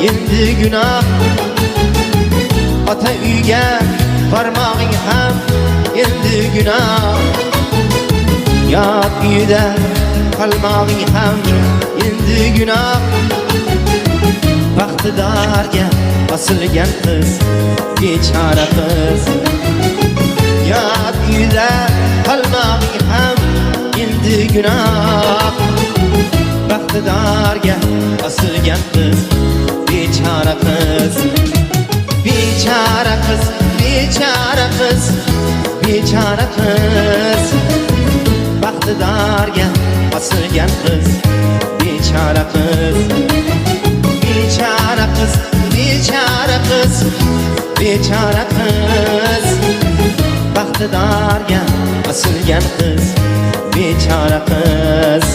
endi günah. Ota uyga barmog'ing ham endi günah. Yot uyda qalmog'ing ham endi günah. Baxtidarga osilgan qiz, bechora qiz. Yot uyda qalmog'ing ham endi günah. Baxtidarga osilgan qiz, bechora qiz. Bechora qiz, bechora qiz, bechora qiz. Baxtidarga osilgan qiz, bechora qiz. Bechora qiz, bechora qiz, bechora qiz. Baxtidarga osilgan qiz, bechora qiz.